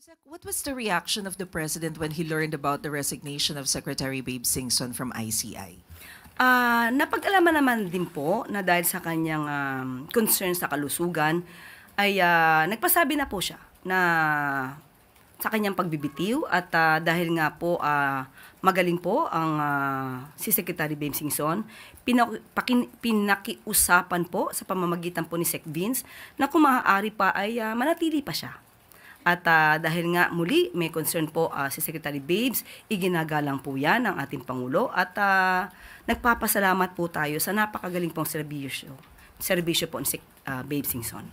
Sec, what was the reaction of the president when he learned about the resignation of Secretary Babe Singson from ICI? Napag-alaman naman din po na dahil sa kanyang concern sa kalusugan ay nagpasabi na po siya na sa kanyang pagbibitiw at dahil nga po magaling po ang si Secretary Babe Singson, pinakiusapan po sa pamamagitan po ni Sec Vince na kung maaari pa ay manatili pa siya. At dahil nga muli may concern po si Secretary Babes, iginagalang po yan ng ating Pangulo at nagpapasalamat po tayo sa napakagaling pong serbisyo po ni Babe Singson.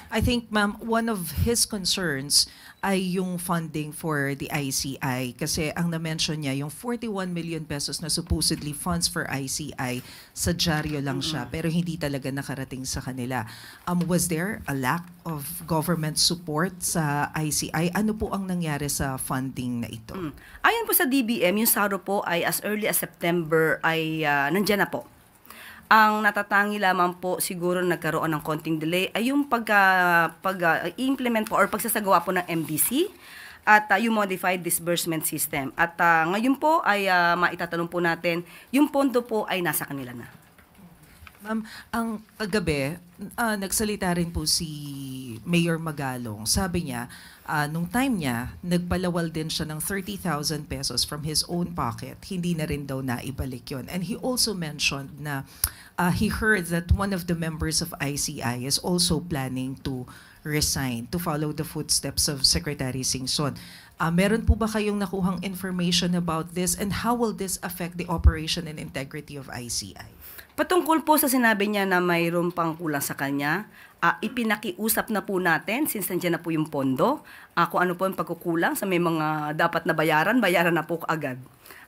I think, ma'am, one of his concerns ay yung funding for the ICI kasi ang na-mention niya, yung 41 million pesos na supposedly funds for ICI, sa dyaryo lang siya pero hindi talaga nakarating sa kanila. Was there a lack of government support sa ICI? Ano po ang nangyari sa funding na ito? Ayon po sa DBM, yung SARO po ay as early as September ay nandyan na po. Ang natatangi lamang po siguro nagkaroon ng konting delay ay yung pag-implement po or pagsasagawa po ng MDC at yung modified disbursement system. At ngayon po ay maitatanong po natin, yung pondo po ay nasa kanila na. Ma'am, ang kagabi, nagsalita rin po si Mayor Magalong. Sabi niya, nung time niya, nagpalawal din siya ng 30,000 pesos from his own pocket. Hindi na rin daw naibalik yun. And he also mentioned na he heard that one of the members of ICI is also planning to resign to follow the footsteps of Secretary Singson. Meron po ba kayong nakuhang information about this and how will this affect the operation and integrity of ICI? Patungkol po sa sinabi niya na mayroon pang kulang sa kanya, ipinakiusap na po natin since nandiyan na po yung pondo. Kung ano po yung pagkukulang sa may mga dapat na bayaran, bayaran na po agad.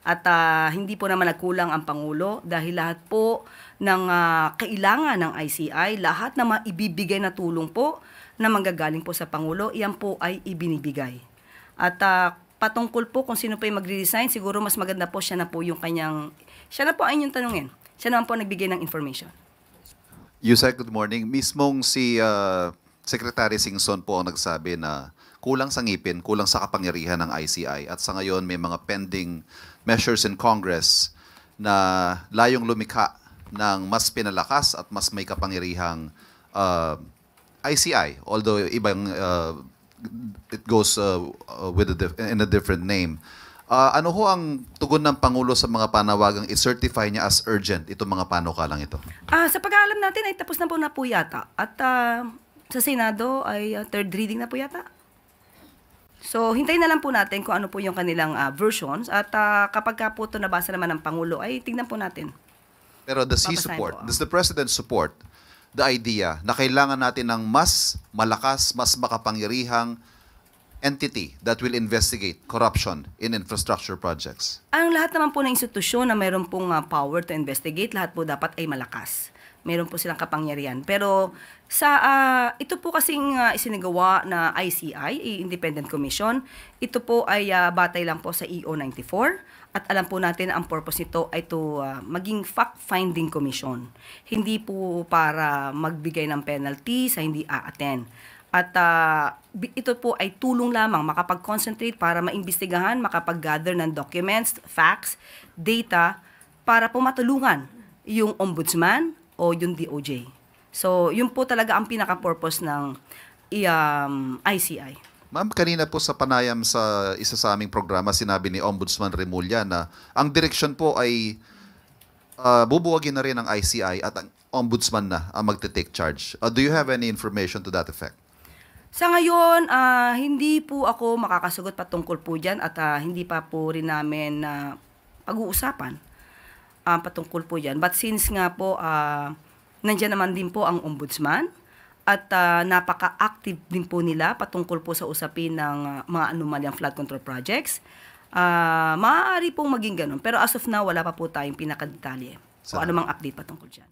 At hindi po naman nagkulang ang Pangulo dahil lahat po ng kailangan ng ICI, lahat na maibibigay na tulong po na manggagaling po sa Pangulo, iyan po ay ibinibigay. At patungkol po kung sino pa yung magre-resign, siguro mas maganda po siya na po yung kanyang, siya na po ay yung tanungin. Siya naman po nagbigay ng information. Yusek, good morning. Mismong si Secretary Singson po ang nagsabi na kulang sa ngipin, kulang sa kapangyarihan ng ICI at sa ngayon may mga pending measures in Congress na layong lumikha ng mas pinalakas at mas may kapangyarihang ICI, although ibang it goes with in a different name. Ano ho ang tugon ng Pangulo sa mga panawagang i-certify niya as urgent itong mga panukalang ito? Sa pag-aalam natin ay tapos na po yata. At sa Senado ay third reading na po yata. So, hintayin na lang po natin kung ano po yung kanilang versions. At kapag po ito nabasa naman ng Pangulo, ay tignan po natin. Pero does the President support the idea na kailangan natin ng mas malakas, mas makapangyarihang entity that will investigate corruption in infrastructure projects? Ang lahat naman po ng institusyon na mayroon pong power to investigate, lahat po dapat ay malakas. Meron po silang kapangyarihan. Pero sa ito po kasing isinagawa na ICI, Independent Commission, ito po ay batay lang po sa EO 94 at alam po natin na ang purpose nito ay to maging fact-finding commission. Hindi po para magbigay ng penalty sa hindi a-attend. At ito po ay tulong lamang makapag-concentrate para maimbestigahan, makapag-gather ng documents, facts, data para po matulungan yung ombudsman o yung DOJ. So, yun po talaga ang pinaka-purpose ng ICI. Ma'am, kanina po sa panayam sa isa sa aming programa, sinabi ni Ombudsman Remulla na ang direksyon po ay bubuwagin na rin ng ICI at ang Ombudsman na ang magte-take charge. Do you have any information to that effect? Sa ngayon, hindi po ako makakasagot patungkol po dyan at hindi pa po rin namin pag-uusapan patungkol po dyan. But since nga po, nandiyan naman din po ang ombudsman at napaka-active din po nila patungkol po sa usapin ng mga anomalyang flood control projects, maaari pong maging ganun. Pero as of now, wala pa po tayong pinakadetalye. So, ano mang update patungkol dyan.